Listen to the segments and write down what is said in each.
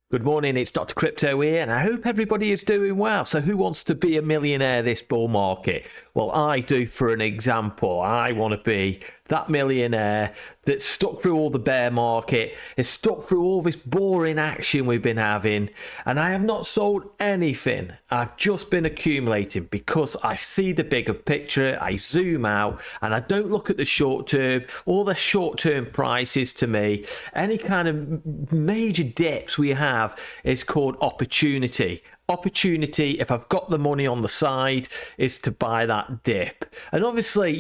Good morning, it's Dr. Crypto here, and I hope everybody is doing well. So who wants to be a millionaire this bull market? Well, I do. For an example, I want to be that millionaire that's stuck through all the bear market, is stuck through all this boring action we've been having, and I have not sold anything. I've just been accumulating because I see the bigger picture, I zoom out, and I don't look at the short term. All the short term prices to me, any kind of major dips we have is called opportunity. Opportunity, if I've got the money on the side, is to buy that dip. And obviously,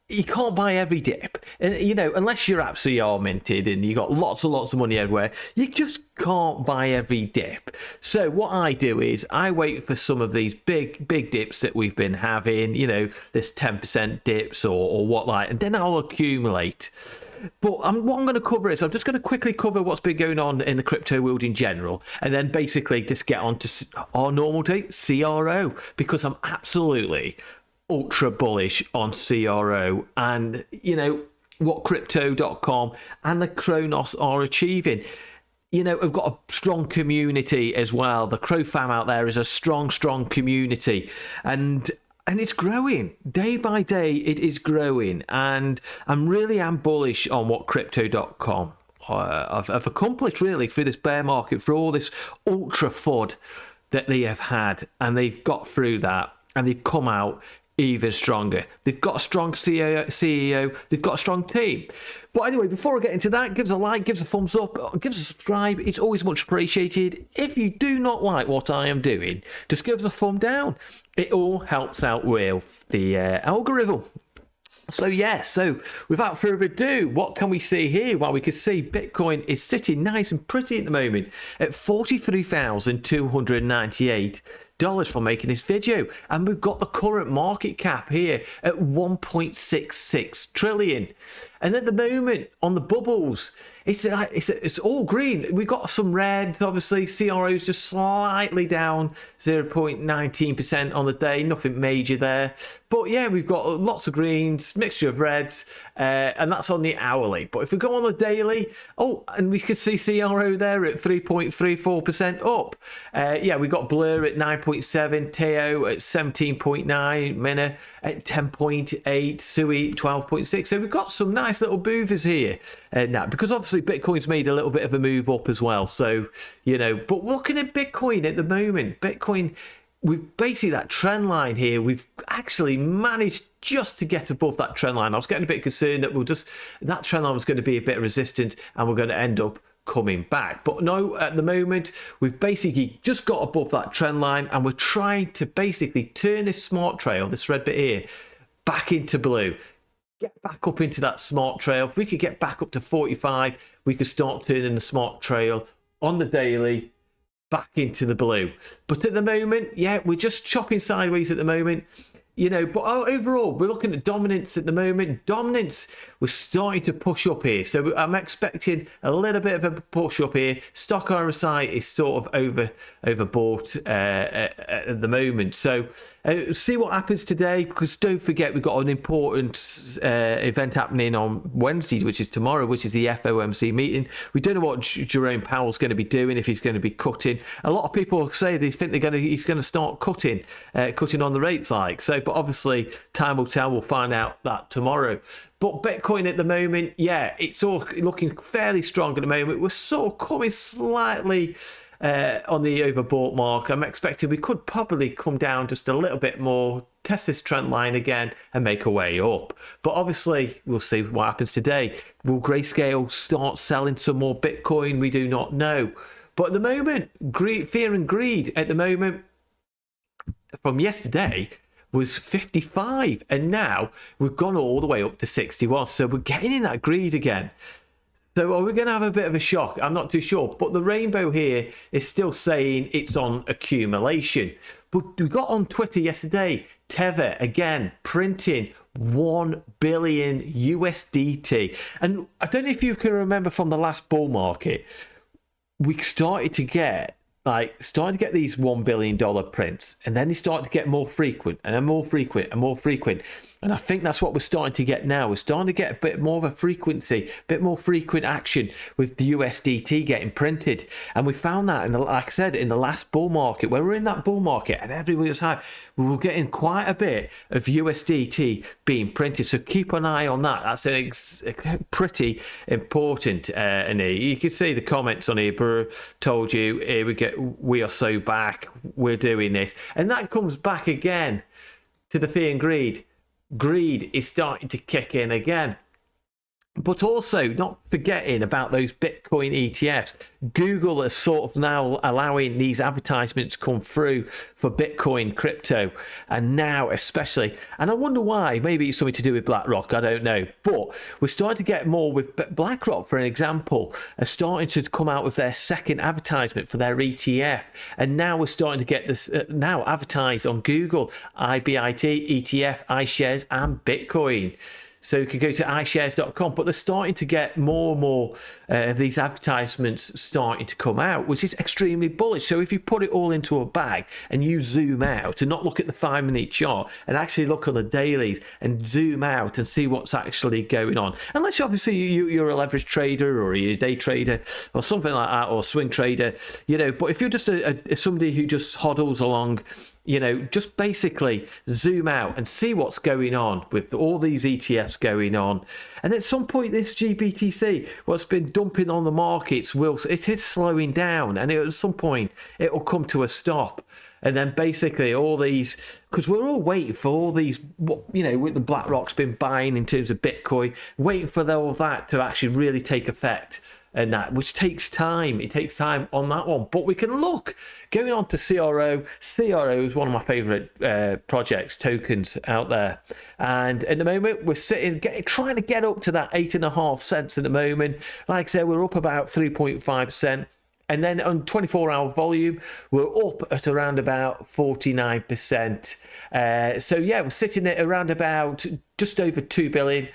you can't buy every dip, and unless you're absolutely minted and you got lots and lots of money everywhere, you just can't buy every dip. So what I do is I wait for some of these big dips that we've been having, this 10% dips or what like, and then I'll accumulate. But what I'm going to cover is I'm just going to quickly cover what's been going on in the crypto world in general, and then basically just get on to our normal day, CRO, because I'm absolutely ultra bullish on CRO and what crypto.com and the Kronos are achieving. We've got a strong community as well. The Crow fam out there is a strong community, and it's growing day by day. It is growing, and I'm bullish on what crypto.com have accomplished really through this bear market, for all this ultra FUD that they have had, and they've got through that and they've come out even stronger. They've got a strong CEO, they've got a strong team. But anyway, before I get into that, give us a like, give us a thumbs up, give us a subscribe. It's always much appreciated. If you do not like what I am doing, just give us a thumb down. It all helps out with the algorithm. So without further ado, what can we see here? Well, we can see Bitcoin is sitting nice and pretty at the moment at $43,298 for making this video, and we've got the current market cap here at 1.66 trillion. And at the moment on the bubbles, it's all green. We've got some red, obviously. CRO's just slightly down 0.19% on the day, nothing major there. But yeah, we've got lots of greens, mixture of reds, and that's on the hourly. But if we go on the daily, and we can see CRO there at 3.34% up. We got Blur at 9.7, Teo at 17.9, Mina at 10.8, Sui 12.6. So we've got some nice little movers here now, because obviously Bitcoin's made a little bit of a move up as well. So, but looking at Bitcoin at the moment, we've basically that trend line here. We've actually managed just to get above that trend line. I was getting a bit concerned that that trend line was going to be a bit resistant and we're going to end up coming back. But no, at the moment, we've basically just got above that trend line, and we're trying to basically turn this smart trail, this red bit here, back into blue. Get back up into that smart trail. If we could get back up to 45, we could start turning the smart trail on the daily back into the blue. But at the moment, we're just chopping sideways at the moment. But overall, we're looking at dominance at the moment. Dominance, we're starting to push up here. So I'm expecting a little bit of a push up here. Stock RSI is sort of overbought at the moment. So see what happens today, because don't forget, we've got an important event happening on Wednesday, which is tomorrow, which is the FOMC meeting. We don't know what Jerome Powell's going to be doing, if he's going to be cutting. A lot of people say they think he's going to start cutting on the rates so. But obviously, time will tell. We'll find out that tomorrow. But Bitcoin at the moment, it's all looking fairly strong at the moment. We're sort of coming slightly on the overbought mark. I'm expecting we could probably come down just a little bit more, test this trend line again, and make a way up. But obviously, we'll see what happens today. Will Grayscale start selling some more Bitcoin? We do not know. But at the moment, fear and greed at the moment from yesterday was 55, and now we've gone all the way up to 61. So we're getting in that greed again. So are we going to have a bit of a shock? I'm not too sure. But the rainbow here is still saying it's on accumulation. But we got on Twitter yesterday, Tether again printing 1 billion USDT. And I don't know if you can remember from the last bull market, we started to get these $1 billion prints, and then they started to get more frequent and more frequent and more frequent. And I think that's what we're starting to get now. We're starting to get a bit more of a frequency, a bit more frequent action with the USDT getting printed. And we found that, like I said, in the last bull market, where we're in that bull market and everybody was high, we were getting quite a bit of USDT being printed. So keep an eye on that. That's pretty important. And you can see the comments on here. Burr told you, here we are so back. We're doing this. And that comes back again to the fear and greed. Greed is starting to kick in again. But also not forgetting about those Bitcoin ETFs. Google is sort of now allowing these advertisements come through for Bitcoin crypto. And now especially, and I wonder why, maybe it's something to do with BlackRock, I don't know. But we're starting to get more with BlackRock, for an example, are starting to come out with their second advertisement for their ETF. And now we're starting to get this now advertised on Google, IBIT, ETF, iShares and Bitcoin. So you can go to iShares.com, but they're starting to get more and more of these advertisements starting to come out, which is extremely bullish. So if you put it all into a bag and you zoom out and not look at the 5-minute chart and actually look on the dailies and zoom out and see what's actually going on, unless obviously you're a leverage trader or you're a day trader or something like that, or swing trader, but if you're just somebody who just hodls along, just basically zoom out and see what's going on with all these ETFs going on. And at some point, this GBTC, what's been dumping on the markets, it is slowing down. And at some point, it will come to a stop. And then basically all these, because we're all waiting for all these, with the BlackRock's been buying in terms of Bitcoin, waiting for all of that to actually really take effect. And that, which takes time. It takes time on that one. But we can look. Going on to CRO. CRO is one of my favourite projects, tokens out there. And at the moment, we're trying to get up to that 8.5 cents at the moment. Like I said, we're up about 3.5%. And then on 24-hour volume, we're up at around about 49%. So yeah, we're sitting at around about just over 2 billion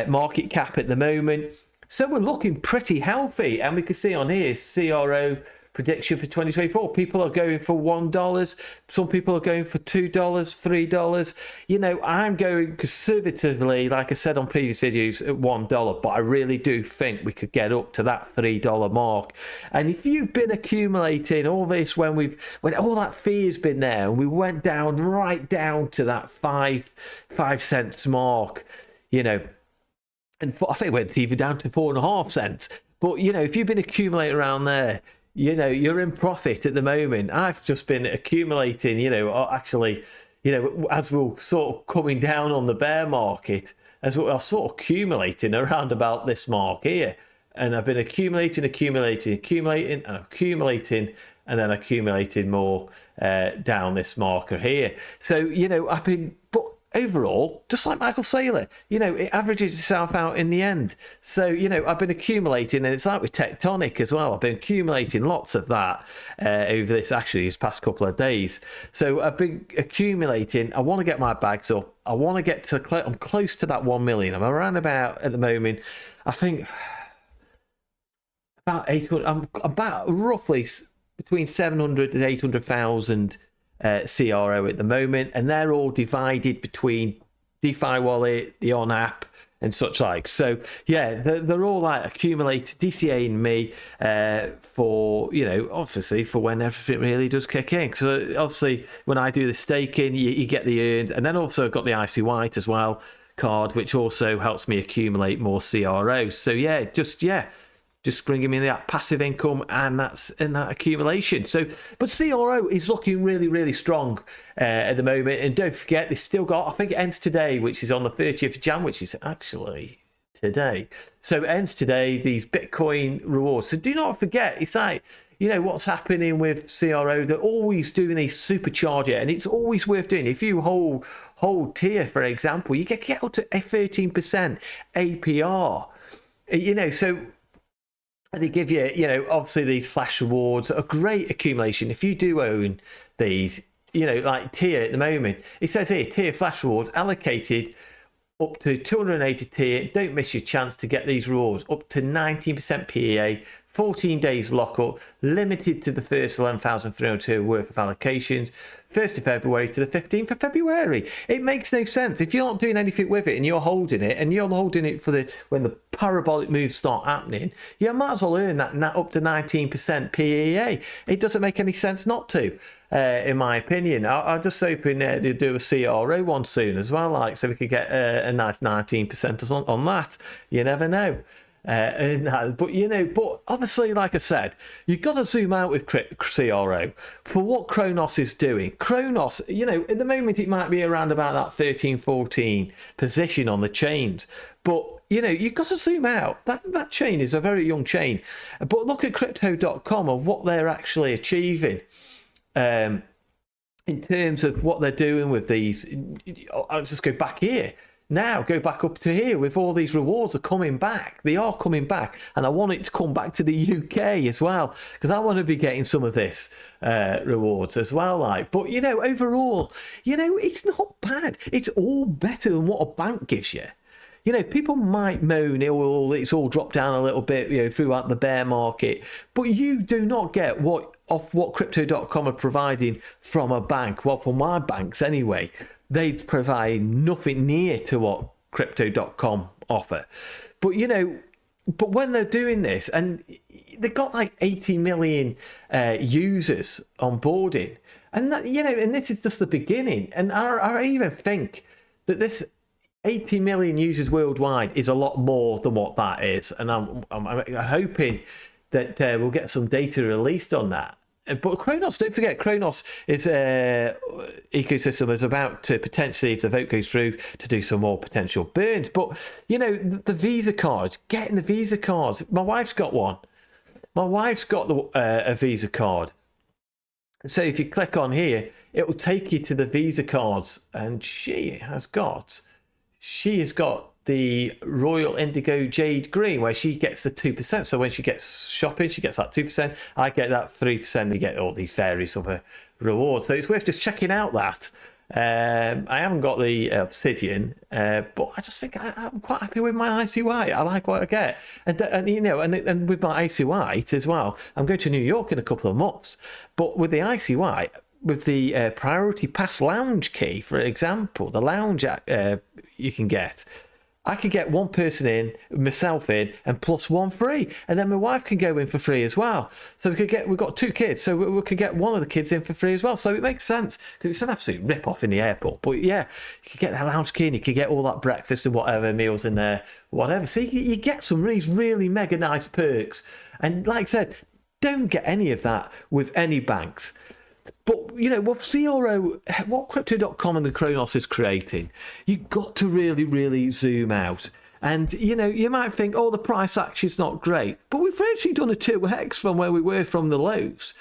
market cap at the moment. So we're looking pretty healthy, and we can see on here CRO prediction for 2024. People are going for $1. Some people are going for $2, $3. I'm going conservatively, like I said on previous videos, at $1, but I really do think we could get up to that $3 mark. And if you've been accumulating all this when all that fear's been there, and we went down right down to that 5 cents mark, and I think it went even down to 4.5 cents. But, if you've been accumulating around there, you're in profit at the moment. I've just been accumulating, actually, as we're sort of coming down on the bear market, as we're sort of accumulating around about this mark here. And I've been accumulating, and then accumulating more down this marker here. So, I've been... Overall, just like Michael Saylor, it averages itself out in the end. So, I've been accumulating, and it's like with Tectonic as well. I've been accumulating lots of that over these past couple of days. So I've been accumulating. I want to get my bags up. I want to get to, I'm close to that 1 million. I'm around about, at the moment, I think about 800, I'm about roughly between 700 and 800,000 CRO at the moment, and they're all divided between DeFi Wallet, the On app, and such like. So yeah, they're all like accumulated, DCAing me for obviously for when everything really does kick in. So obviously when I do the staking, you get the earned, and then also I've got the Icy White as well card, which also helps me accumulate more CROs. So yeah, just bringing me that passive income and that accumulation. So, but CRO is looking really, really strong at the moment. And don't forget, they still got, I think it ends today, which is on the 30th of Jan, which is actually today. So it ends today, these Bitcoin rewards. So do not forget, it's like, what's happening with CRO, they're always doing these supercharger, and it's always worth doing. If you hold tier, for example, you get out to a 13% APR, so... And they give you, obviously these flash rewards are a great accumulation. If you do own these, like tier at the moment, it says here, tier flash rewards allocated up to 280 tier. Don't miss your chance to get these rewards up to 19% PEA 14 days lockup, limited to the first 11,302 worth of allocations, 1st of February to the 15th of February. It makes no sense. If you're not doing anything with it and you're holding it for when the parabolic moves start happening, you might as well earn that up to 19% PEA. It doesn't make any sense not to, in my opinion. I'm just hoping they'll do a CRO one soon as well, so we could get a nice 19% on that. You never know. But obviously, like I said, you've got to zoom out with CRO for what Kronos is doing. Kronos, at the moment it might be around about that 13, 14 position on the chains, but you've got to zoom out. That chain is a very young chain, but look at crypto.com of what they're actually achieving in terms of what they're doing with these. I'll just go back here. Now go back up to here with all these rewards are coming back. They are coming back, and I want it to come back to the UK as well, because I want to be getting some of this rewards as well. But overall, it's not bad. It's all better than what a bank gives you. People might moan it's all dropped down a little bit, throughout the bear market, but you do not get what crypto.com are providing from a bank. Well, for my banks anyway. They provide nothing near to what crypto.com offer. But, but when they're doing this, and they've got like 80 million users onboarding, and that, and this is just the beginning. And I even think that this 80 million users worldwide is a lot more than what that is. And I'm hoping that we'll get some data released on that. But Kronos, don't forget, Kronos is ecosystem is about to potentially, if the vote goes through, to do some more potential burns. But the Visa cards, getting the Visa cards. My wife's got one. My wife's got a Visa card. So if you click on here, it will take you to the Visa cards, and she has got the Royal Indigo Jade Green, where she gets the 2%. So when she gets shopping, she gets that 2%. I get that 3%. They get all these various other rewards. So it's worth just checking out that. I haven't got the Obsidian, but I just think I'm quite happy with my Icy White. I like what I get. And with my Icy White as well, I'm going to New York in a couple of months. But with the Icy White, with the Priority Pass Lounge key, for example, the lounge you can get, I could get one person in, myself in, and plus one free, and then my wife can go in for free as well. So we've got 2 kids, so we could get one of the kids in for free as well. So it makes sense, because it's an absolute rip off in the airport. But yeah, you could get the lounge key, and you could get all that breakfast and whatever meals in there, whatever. So you get some really mega nice perks. And like I said, don't get any of that with any banks. But, with CRO, what Crypto.com and the Kronos is creating, you've got to really zoom out. And, you might think, the price action's not great. But we've actually done a 2x from where we were from the lows.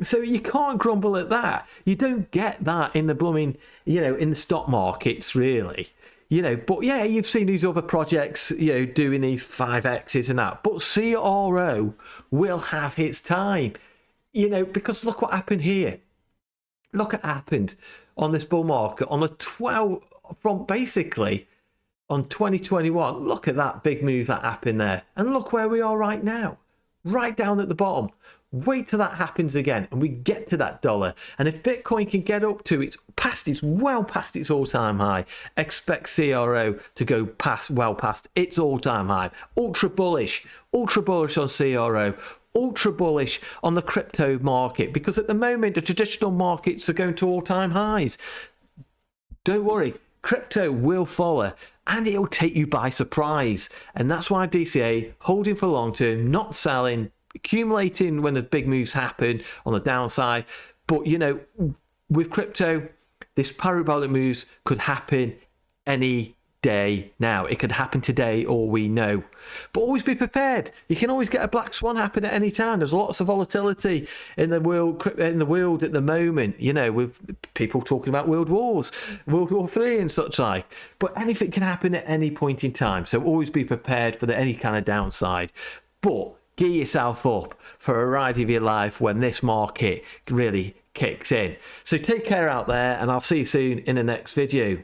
So you can't grumble at that. You don't get that in the blooming, in the stock markets, really. But yeah, you've seen these other projects, doing these 5x's and that. But CRO will have its time. Because look what happened here. Look what happened on this bull market on the 12 from basically on 2021. Look at that big move that happened there, and look where we are right now, right down at the bottom. Wait till that happens again, and we get to that dollar. And if Bitcoin can get up to well past its all-time high, expect CRO to go well past its all-time high. Ultra bullish on CRO. Ultra bullish on the crypto market, because at the moment the traditional markets are going to all-time highs. Don't worry, crypto will follow, and it'll take you by surprise. And that's why DCA, holding for long term, not selling, accumulating when the big moves happen on the downside. But with crypto, this parabolic moves could happen any day now. It could happen today, or we know. But always be prepared. You can always get a black swan happen at any time. There's lots of volatility in the world at the moment, with people talking about world wars, World War III and such like. But anything can happen at any point in time. So always be prepared for any kind of downside. But gear yourself up for a ride of your life when this market really kicks in. So take care out there, and I'll see you soon in the next video.